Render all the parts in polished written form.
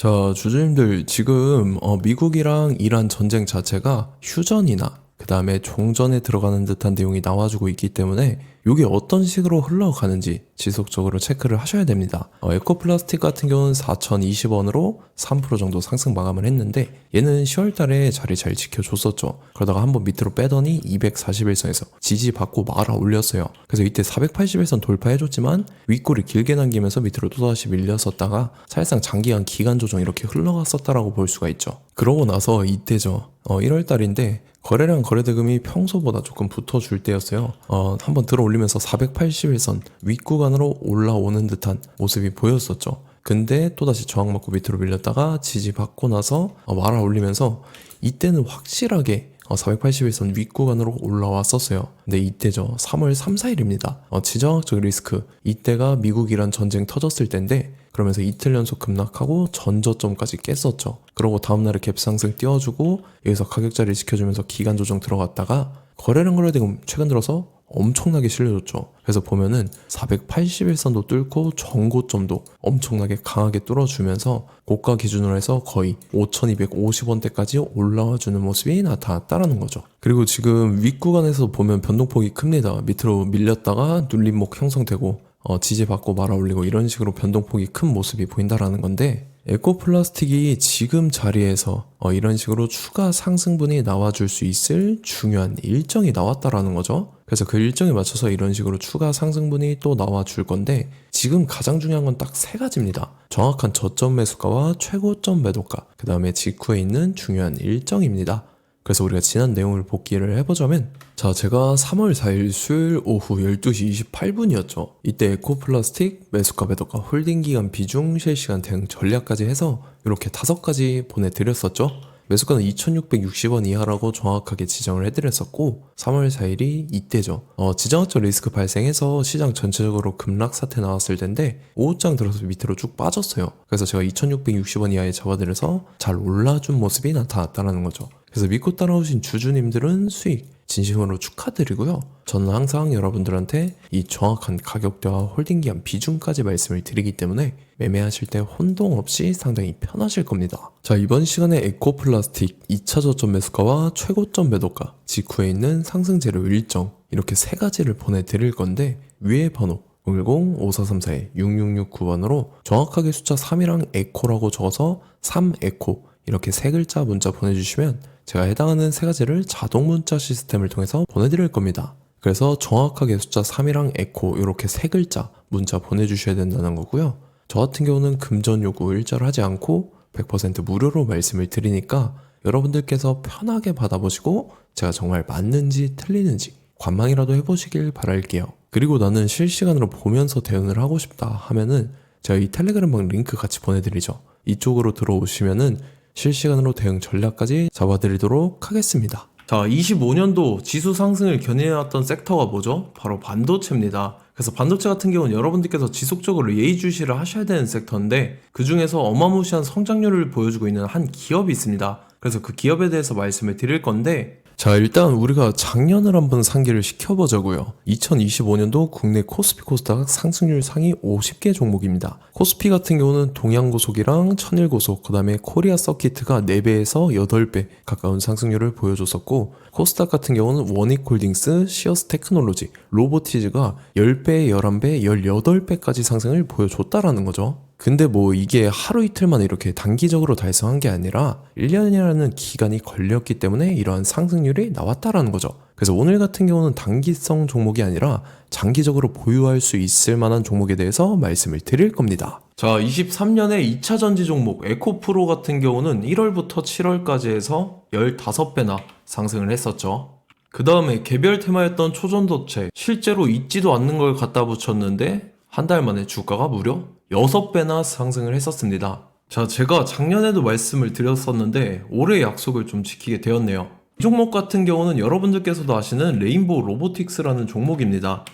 자, 주주님들, 지금 미국이랑 이란 전쟁 자체가 휴전이나 그 다음에 종전에 들어가는 듯한 내용이 나와주고 있기 때문에 이게 어떤 식으로 흘러가는지 지속적으로 체크를 하셔야 됩니다. 에코플라스틱 같은 경우는 4,020원으로 3% 정도 상승 마감을 했는데 얘는 10월 달에 자리 잘 지켜줬었죠. 그러다가 한번 밑으로 빼더니 241선에서 지지받고 말아 올렸어요. 그래서 이때 481선 돌파해줬지만 윗골이 길게 남기면서 밑으로 또다시 밀렸었다가 사실상 장기간 기간 조정 이렇게 흘러갔었다라고 볼 수가 있죠. 그러고 나서 이때죠. 1월 달인데 거래량 거래대금이 평소보다 조금 붙어줄 때였어요. 한번 들어 올리면서 481선 윗구간으로 올라오는 듯한 모습이 보였었죠. 근데 또다시 저항 맞고 밑으로 밀렸다가 지지받고 나서 말아 올리면서 이때는 확실하게 481선 윗구간으로 올라왔었어요. 근데 이때죠. 3월 3, 4일입니다. 지정학적 리스크. 이때가 미국 이란 전쟁 터졌을 때인데 그러면서 이틀 연속 급락하고 전저점까지 깼었죠. 그러고 다음날에 갭상승 띄워주고 여기서 가격 자리 지켜주면서 기간 조정 들어갔다가 거래량 거래대금 최근 들어서 엄청나게 실려줬죠. 그래서 보면은 481선도 뚫고 전고점도 엄청나게 강하게 뚫어주면서 고가 기준으로 해서 거의 5,250원대까지 올라와주는 모습이 나타났다라는 거죠. 그리고 지금 윗구간에서 보면 변동폭이 큽니다. 밑으로 밀렸다가 눌림목 형성되고 지지받고 말아 올리고 이런 식으로 변동폭이 큰 모습이 보인다라는 건데 에코플라스틱이 지금 자리에서 이런 식으로 추가 상승분이 나와줄 수 있을 중요한 일정이 나왔다라는 거죠. 그래서 그 일정에 맞춰서 이런 식으로 추가 상승분이 또 나와줄 건데 지금 가장 중요한 건 딱 세 가지입니다. 정확한 저점 매수가와 최고점 매도가, 그 다음에 직후에 있는 중요한 일정입니다. 그래서 우리가 지난 내용을 복기를 해보자면 자, 제가 3월 4일 수요일 오후 12시 28분이었죠. 이때 에코플라스틱, 매수가, 매도가, 홀딩기간 비중, 실시간 대응 전략까지 해서 이렇게 5가지 보내드렸었죠. 매수가는 2,660원 이하라고 정확하게 지정을 해드렸었고 3월 4일이 이때죠. 지정학적 리스크 발생해서 시장 전체적으로 급락 사태 나왔을 텐데 5호장 들어서 밑으로 쭉 빠졌어요. 그래서 제가 2,660원 이하에 잡아드려서 잘 올라준 모습이 나타났다는 거죠. 그래서 믿고 따라오신 주주님들은 수익 진심으로 축하드리고요. 저는 항상 여러분들한테 이 정확한 가격대와 홀딩기한 비중까지 말씀을 드리기 때문에 매매하실 때 혼동 없이 상당히 편하실 겁니다. 자, 이번 시간에 에코플라스틱 2차 저점 매수가와 최고점 매도가, 직후에 있는 상승재료 일정 이렇게 세 가지를 보내드릴 건데 위에 번호 010-5434-6669번으로 정확하게 숫자 3이랑 에코라고 적어서 3에코 이렇게 세 글자 문자 보내주시면 제가 해당하는 세 가지를 자동 문자 시스템을 통해서 보내드릴 겁니다. 그래서 정확하게 숫자 3이랑 에코 이렇게 세 글자 문자 보내주셔야 된다는 거고요. 저 같은 경우는 금전 요구 일절 하지 않고 100% 무료로 말씀을 드리니까 여러분들께서 편하게 받아보시고 제가 정말 맞는지 틀리는지 관망이라도 해보시길 바랄게요. 그리고 나는 실시간으로 보면서 대응을 하고 싶다 하면은 제가 이 텔레그램방 링크 같이 보내드리죠. 이쪽으로 들어오시면은 실시간으로 대응 전략까지 잡아드리도록 하겠습니다. 자, 25년도 지수 상승을 견인해왔던 섹터가 뭐죠? 바로 반도체입니다. 그래서 반도체 같은 경우는 여러분들께서 지속적으로 예의주시를 하셔야 되는 섹터인데 그 중에서 어마무시한 성장률을 보여주고 있는 한 기업이 있습니다. 그래서 그 기업에 대해서 말씀을 드릴 건데 자, 일단 우리가 작년을 한번 상기를 시켜보자고요. 2025년도 국내 코스피 코스닥 상승률 상위 50개 종목입니다. 코스피 같은 경우는 동양고속이랑 천일고속, 그 다음에 코리아 서키트가 4배에서 8배 가까운 상승률을 보여줬었고 코스닥 같은 경우는 원익홀딩스, 시어스 테크놀로지, 로보티즈가 10배, 11배, 18배까지 상승을 보여줬다라는 거죠. 근데 뭐 이게 하루 이틀만 이렇게 단기적으로 달성한 게 아니라 1년이라는 기간이 걸렸기 때문에 이러한 상승률이 나왔다라는 거죠. 그래서 오늘 같은 경우는 단기성 종목이 아니라 장기적으로 보유할 수 있을 만한 종목에 대해서 말씀을 드릴 겁니다. 자, 23년에 2차 전지 종목 에코프로 같은 경우는 1월부터 7월까지 해서 15배나 상승을 했었죠. 그 다음에 개별 테마였던 초전도체 실제로 있지도 않는 걸 갖다 붙였는데 한 달 만에 주가가 무려 6배나 상승을 했었습니다. 자, 제가 작년에도 말씀을 드렸었는데 올해 약속을 좀 지키게 되었네요. 이 종목 같은 경우는 여러분들께서도 아시는 레인보우 로보틱스라는 종목입니다.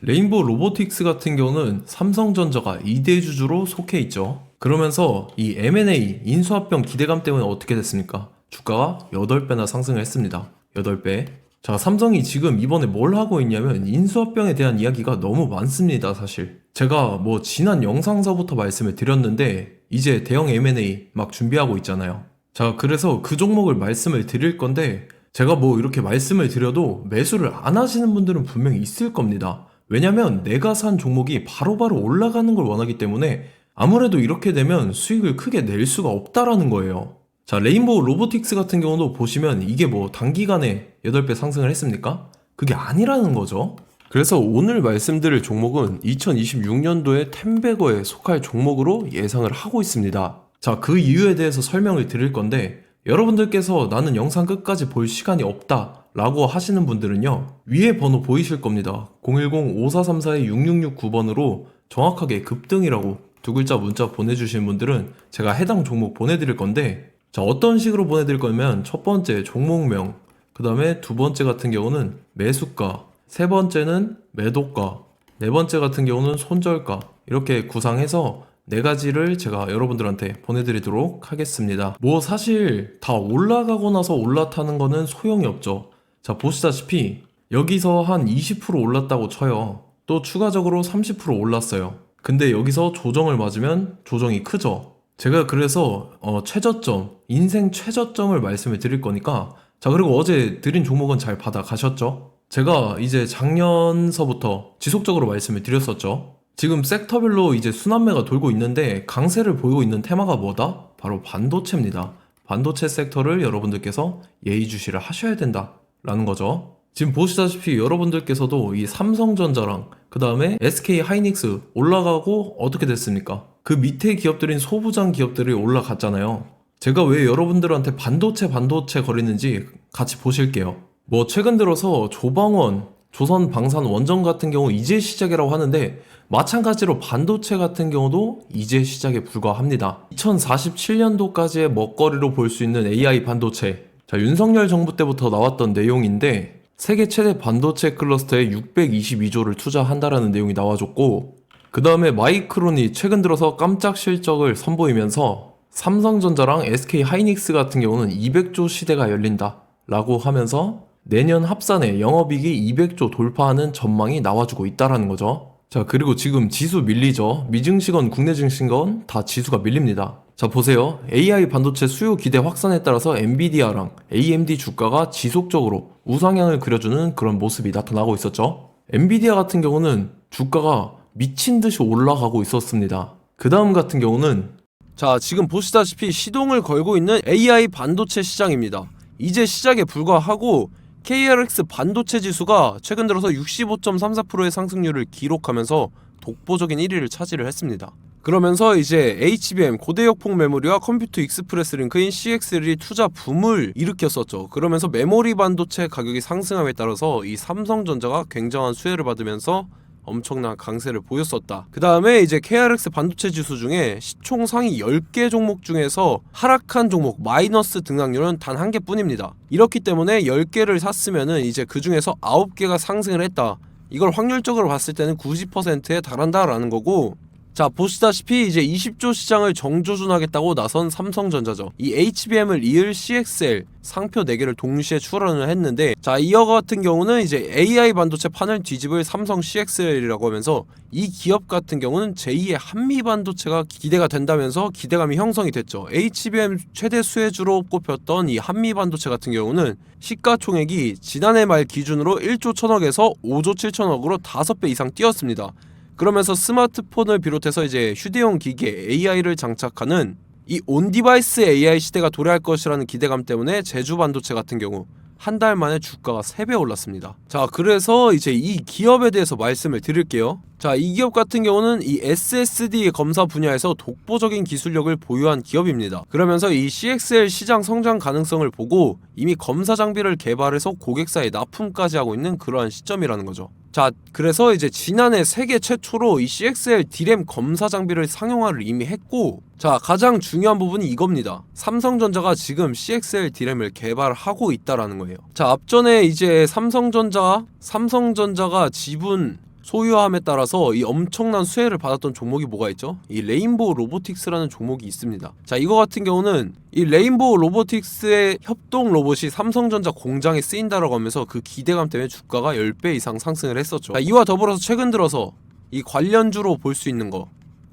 레인보우 로보틱스 같은 경우는 삼성전자가 2대 주주로 속해 있죠. 그러면서 이 M&A 인수합병 기대감 때문에 어떻게 됐습니까? 주가가 8배나 상승을 했습니다. 8배. 자, 삼성이 지금 이번에 뭘 하고 있냐면 인수합병에 대한 이야기가 너무 많습니다, 사실. 제가 뭐 지난 영상서부터 말씀을 드렸는데 이제 대형 M&A 막 준비하고 있잖아요. 자, 그래서 그 종목을 말씀을 드릴 건데 제가 뭐 이렇게 말씀을 드려도 매수를 안 하시는 분들은 분명히 있을 겁니다. 왜냐면 내가 산 종목이 바로바로 올라가는 걸 원하기 때문에 아무래도 이렇게 되면 수익을 크게 낼 수가 없다라는 거예요. 자, 레인보우 로보틱스 같은 경우도 보시면 이게 뭐 단기간에 8배 상승을 했습니까? 그게 아니라는 거죠. 그래서 오늘 말씀드릴 종목은 2026년도에 템베거에 속할 종목으로 예상을 하고 있습니다. 자, 그 이유에 대해서 설명을 드릴 건데 여러분들께서 나는 영상 끝까지 볼 시간이 없다 라고 하시는 분들은요, 위에 번호 보이실 겁니다. 010-5434-6669번으로 정확하게 급등이라고 두 글자 문자 보내주신 분들은 제가 해당 종목 보내드릴 건데, 자, 어떤 식으로 보내드릴 거냐면 첫 번째 종목명, 그 다음에 두 번째 같은 경우는 매수가, 세 번째는 매도가, 네 번째 같은 경우는 손절가, 이렇게 구상해서 네 가지를 제가 여러분들한테 보내드리도록 하겠습니다. 뭐 사실 다 올라가고 나서 올라타는 거는 소용이 없죠. 자, 보시다시피 여기서 한 20% 올랐다고 쳐요. 또 추가적으로 30% 올랐어요. 근데 여기서 조정을 맞으면 조정이 크죠. 제가 그래서 최저점, 인생 최저점을 말씀을 드릴 거니까, 자, 그리고 어제 드린 종목은 잘 받아가셨죠? 제가 이제 작년서부터 지속적으로 말씀을 드렸었죠. 지금 섹터별로 이제 순환매가 돌고 있는데 강세를 보이고 있는 테마가 뭐다? 바로 반도체입니다. 반도체 섹터를 여러분들께서 예의주시를 하셔야 된다라는 거죠. 지금 보시다시피 여러분들께서도 이 삼성전자랑 그 다음에 SK 하이닉스 올라가고 어떻게 됐습니까? 그 밑에 기업들인 소부장 기업들이 올라갔잖아요. 제가 왜 여러분들한테 반도체 거리는지 같이 보실게요. 뭐 최근 들어서 조방원, 조선방산 원전 같은 경우 이제 시작이라고 하는데 마찬가지로 반도체 같은 경우도 이제 시작에 불과합니다. 2047년도까지의 먹거리로 볼 수 있는 AI 반도체. 자, 윤석열 정부 때부터 나왔던 내용인데 세계 최대 반도체 클러스터에 622조를 투자한다라는 내용이 나와줬고, 그 다음에 마이크론이 최근 들어서 깜짝 실적을 선보이면서 삼성전자랑 SK 하이닉스 같은 경우는 200조 시대가 열린다 라고 하면서 내년 합산에 영업이익이 200조 돌파하는 전망이 나와주고 있다라는 거죠. 자, 그리고 지금 지수 밀리죠. 미증시건 국내 증시건 다 지수가 밀립니다. 자, 보세요. AI 반도체 수요 기대 확산에 따라서 엔비디아랑 AMD 주가가 지속적으로 우상향을 그려주는 그런 모습이 나타나고 있었죠. 엔비디아 같은 경우는 주가가 미친 듯이 올라가고 있었습니다. 그 다음 같은 경우는, 자, 지금 보시다시피 시동을 걸고 있는 AI 반도체 시장입니다. 이제 시작에 불과하고 KRX 반도체 지수가 최근 들어서 65.34%의 상승률을 기록하면서 독보적인 1위를 차지를 했습니다. 그러면서 이제 HBM 고대역폭 메모리와 컴퓨터 익스프레스 링크인 CXL이 투자 붐을 일으켰었죠. 그러면서 메모리 반도체 가격이 상승함에 따라서 이 삼성전자가 굉장한 수혜를 받으면서 엄청난 강세를 보였었다. 그 다음에 이제 KRX 반도체 지수 중에 시총 상위 10개 종목 중에서 하락한 종목 마이너스 등락률은 단 1개 뿐입니다. 이렇기 때문에 10개를 샀으면은 이제 그 중에서 9개가 상승을 했다. 이걸 확률적으로 봤을 때는 90%에 달한다라는 거고, 자, 보시다시피 이제 20조 시장을 정조준하겠다고 나선 삼성전자죠. 이 HBM을 이을 CXL 상표 4개를 동시에 출원을 했는데, 자, 이어 같은 경우는 이제 AI 반도체 판을 뒤집을 삼성 CXL이라고 하면서 이 기업 같은 경우는 제2의 한미 반도체가 기대가 된다면서 기대감이 형성이 됐죠. HBM 최대 수혜주로 꼽혔던 이 한미 반도체 같은 경우는 시가총액이 지난해 말 기준으로 1조 1000억에서 5조 7천억으로 5배 이상 뛰었습니다. 그러면서 스마트폰을 비롯해서 이제 휴대용 기기에 AI를 장착하는 이 온디바이스 AI 시대가 도래할 것이라는 기대감 때문에 제주 반도체 같은 경우 한 달 만에 주가가 3배 올랐습니다. 자, 그래서 이제 이 기업에 대해서 말씀을 드릴게요. 자, 이 기업 같은 경우는 이 SSD 검사 분야에서 독보적인 기술력을 보유한 기업입니다. 그러면서 이 CXL 시장 성장 가능성을 보고 이미 검사 장비를 개발해서 고객사에 납품까지 하고 있는 그러한 시점이라는 거죠. 자, 그래서 이제 지난해 세계 최초로 이 CXL D램 검사 장비를 상용화를 이미 했고, 자, 가장 중요한 부분이 이겁니다. 삼성전자가 지금 CXL D램을 개발하고 있다라는 거예요. 자, 앞전에 이제 삼성전자가 지분 소유함에 따라서 이 엄청난 수혜를 받았던 종목이 뭐가 있죠? 이 레인보우 로보틱스라는 종목이 있습니다. 자, 이거 같은 경우는 이 레인보우 로보틱스의 협동 로봇이 삼성전자 공장에 쓰인다라고 하면서 그 기대감 때문에 주가가 10배 이상 상승을 했었죠. 자, 이와 더불어서 최근 들어서 이 관련주로 볼 수 있는 거.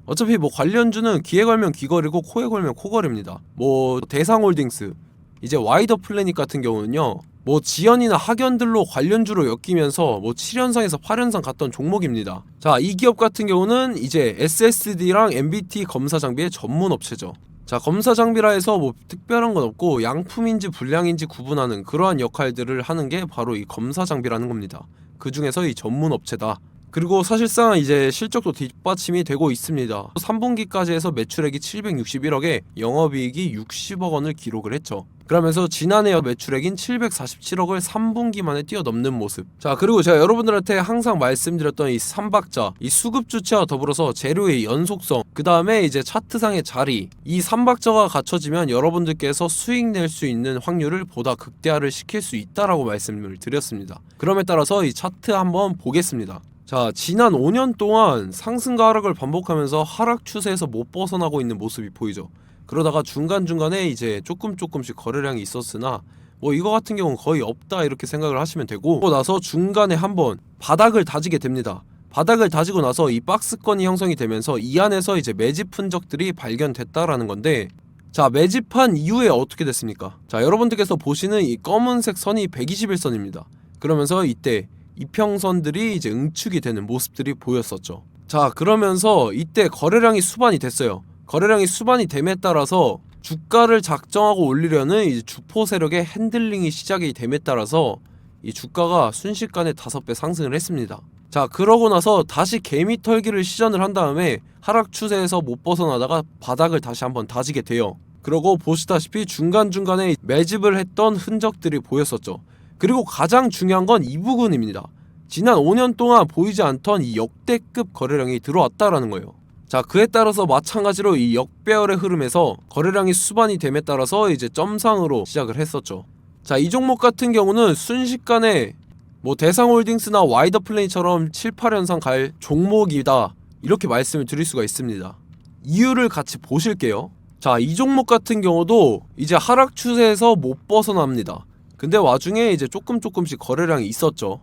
어차피 뭐 관련주는 귀에 걸면 귀걸이고 코에 걸면 코걸이입니다. 뭐 대상홀딩스, 이제 와이더 플래닛 같은 경우는요, 뭐 지연이나 학연들로 관련주로 엮이면서 뭐 7연상에서 8연상 갔던 종목입니다. 자, 이 기업 같은 경우는 이제 SSD랑 MBT 검사 장비의 전문 업체죠. 자, 검사 장비라 해서 뭐 특별한 건 없고 양품인지 불량인지 구분하는 그러한 역할들을 하는 게 바로 이 검사 장비라는 겁니다. 그 중에서 이 전문 업체다. 그리고 사실상 이제 실적도 뒷받침이 되고 있습니다. 3분기까지 해서 매출액이 761억에 영업이익이 60억 원을 기록을 했죠. 그러면서 지난해 매출액인 747억을 3분기 만에 뛰어넘는 모습. 자, 그리고 제가 여러분들한테 항상 말씀드렸던 이 3박자, 이 수급 주체와 더불어서 재료의 연속성, 그 다음에 이제 차트상의 자리, 이 3박자가 갖춰지면 여러분들께서 수익 낼 수 있는 확률을 보다 극대화를 시킬 수 있다라고 말씀을 드렸습니다. 그럼에 따라서 이 차트 한번 보겠습니다. 자, 지난 5년 동안 상승과 하락을 반복하면서 하락 추세에서 못 벗어나고 있는 모습이 보이죠. 그러다가 중간중간에 이제 조금씩 거래량이 있었으나 뭐 이거 같은 경우는 거의 없다 이렇게 생각을 하시면 되고, 그러고 나서 중간에 한번 바닥을 다지게 됩니다. 바닥을 다지고 나서 이 박스권이 형성이 되면서 이 안에서 이제 매집 흔적들이 발견됐다라는 건데, 자, 매집한 이후에 어떻게 됐습니까? 자, 여러분들께서 보시는 이 검은색 선이 121선입니다. 그러면서 이때 이평선들이 이제 응축이 되는 모습들이 보였었죠. 자, 그러면서 이때 거래량이 수반이 됐어요. 거래량이 수반이 됨에 따라서 주가를 작정하고 올리려는 이제 주포 세력의 핸들링이 시작이 됨에 따라서 이 주가가 순식간에 5배 상승을 했습니다. 자, 그러고 나서 다시 개미 털기를 시전을 한 다음에 하락 추세에서 못 벗어나다가 바닥을 다시 한번 다지게 돼요. 그러고 보시다시피 중간중간에 매집을 했던 흔적들이 보였었죠. 그리고 가장 중요한 건 이 부분입니다. 지난 5년 동안 보이지 않던 이 역대급 거래량이 들어왔다라는 거예요. 자, 그에 따라서 마찬가지로 이 역배열의 흐름에서 거래량이 수반이 됨에 따라서 이제 점상으로 시작을 했었죠. 자, 이 종목 같은 경우는 순식간에 뭐 대상홀딩스나 와이더 플래닛처럼 7, 8연상 갈 종목이다 이렇게 말씀을 드릴 수가 있습니다. 이유를 같이 보실게요. 자, 이 종목 같은 경우도 이제 하락 추세에서 못 벗어납니다. 근데 와중에 이제 조금씩 거래량이 있었죠.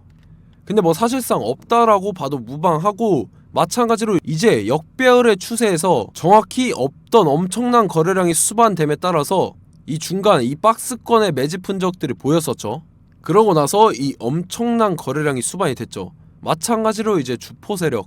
근데 뭐 사실상 없다라고 봐도 무방하고, 마찬가지로 이제 역배열의 추세에서 정확히 없던 엄청난 거래량이 수반됨에 따라서 이 중간 이 박스권의 매집 흔적들이 보였었죠. 그러고 나서 이 엄청난 거래량이 수반이 됐죠. 마찬가지로 이제 주포 세력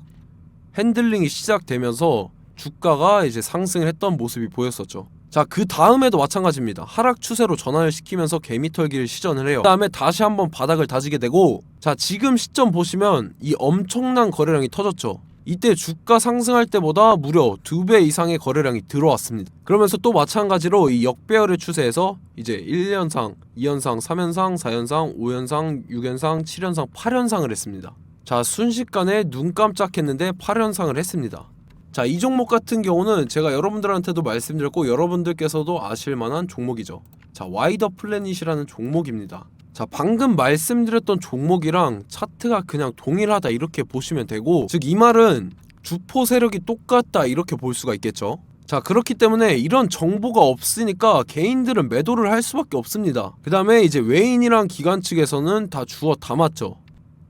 핸들링이 시작되면서 주가가 이제 상승을 했던 모습이 보였었죠. 자, 그 다음에도 마찬가지입니다. 하락 추세로 전환을 시키면서 개미털기를 시전을 해요. 그 다음에 다시 한번 바닥을 다지게 되고, 자, 지금 시점 보시면 이 엄청난 거래량이 터졌죠. 이때 주가 상승할 때보다 무려 2배 이상의 거래량이 들어왔습니다. 그러면서 또 마찬가지로 이 역배열의 추세에서 이제 1연상, 2연상, 3연상, 4연상, 5연상, 6연상, 7연상, 8연상을 했습니다. 자, 순식간에 눈 깜짝했는데 8연상을 했습니다. 자, 이 종목 같은 경우는 제가 여러분들한테도 말씀드렸고 여러분들께서도 아실만한 종목이죠. 자, 와이더 플래닛이라는 종목입니다. 자, 방금 말씀드렸던 종목이랑 차트가 그냥 동일하다 이렇게 보시면 되고, 즉 이 말은 주포 세력이 똑같다 이렇게 볼 수가 있겠죠. 자, 그렇기 때문에 이런 정보가 없으니까 개인들은 매도를 할 수밖에 없습니다. 그 다음에 이제 외인이랑 기관 측에서는 다 주워 담았죠.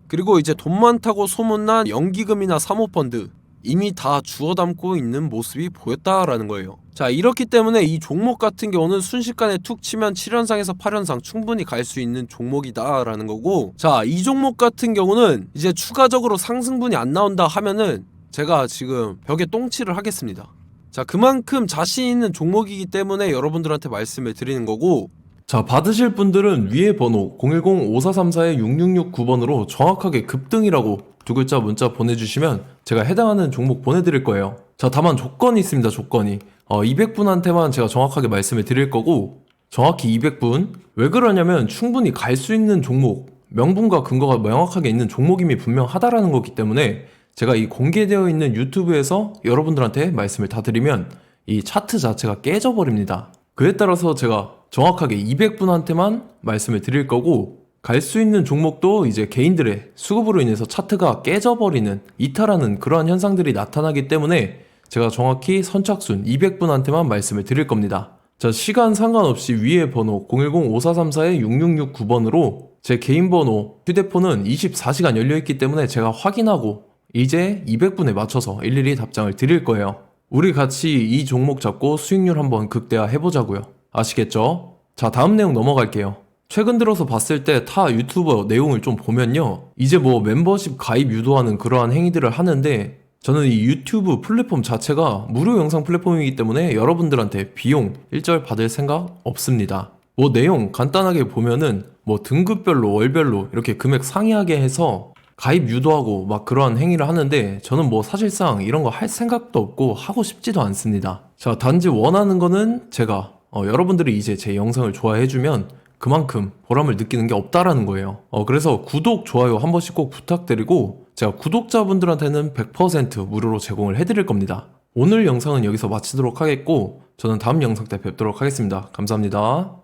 그리고 이제 돈 많다고 소문난 연기금이나 사모펀드 이미 다 주워 담고 있는 모습이 보였다라는 거예요. 자, 이렇기 때문에 이 종목 같은 경우는 순식간에 툭 치면 7연상에서 8연상 충분히 갈 수 있는 종목이다 라는 거고, 자, 이 종목 같은 경우는 이제 추가적으로 상승분이 안 나온다 하면은 제가 지금 벽에 똥칠을 하겠습니다. 자, 그만큼 자신 있는 종목이기 때문에 여러분들한테 말씀을 드리는 거고, 자, 받으실 분들은 위에 번호 010-5434-6669번으로 정확하게 급등이라고 두 글자 문자 보내주시면 제가 해당하는 종목 보내드릴 거예요. 자, 다만 조건이 있습니다. 조건이 200분한테만 제가 정확하게 말씀을 드릴 거고, 정확히 200분. 왜 그러냐면 충분히 갈 수 있는 종목, 명분과 근거가 명확하게 있는 종목임이 분명하다라는 거기 때문에 제가 이 공개되어 있는 유튜브에서 여러분들한테 말씀을 다 드리면 이 차트 자체가 깨져버립니다. 그에 따라서 제가 정확하게 200분한테만 말씀을 드릴 거고, 갈 수 있는 종목도 이제 개인들의 수급으로 인해서 차트가 깨져버리는, 이탈하는 그러한 현상들이 나타나기 때문에 제가 정확히 선착순 200분한테만 말씀을 드릴 겁니다. 자, 시간 상관없이 위에 번호 010-5434-6669번으로 제 개인 번호, 휴대폰은 24시간 열려있기 때문에 제가 확인하고 이제 200분에 맞춰서 일일이 답장을 드릴 거예요. 우리 같이 이 종목 잡고 수익률 한번 극대화해보자고요. 아시겠죠? 자, 다음 내용 넘어갈게요. 최근 들어서 봤을 때 타 유튜버 내용을 좀 보면요. 이제 뭐 멤버십 가입 유도하는 그러한 행위들을 하는데 저는 이 유튜브 플랫폼 자체가 무료 영상 플랫폼이기 때문에 여러분들한테 비용 일절 받을 생각 없습니다. 뭐 내용 간단하게 보면은 뭐 등급별로 월별로 이렇게 금액 상이하게 해서 가입 유도하고 막 그러한 행위를 하는데 저는 뭐 사실상 이런 거 할 생각도 없고 하고 싶지도 않습니다. 자, 단지 원하는 거는 제가 여러분들이 이제 제 영상을 좋아해주면 그만큼 보람을 느끼는 게 없다라는 거예요. 그래서 구독, 좋아요 한 번씩 꼭 부탁드리고 제가 구독자분들한테는 100% 무료로 제공을 해드릴 겁니다. 오늘 영상은 여기서 마치도록 하겠고 저는 다음 영상 때 뵙도록 하겠습니다. 감사합니다.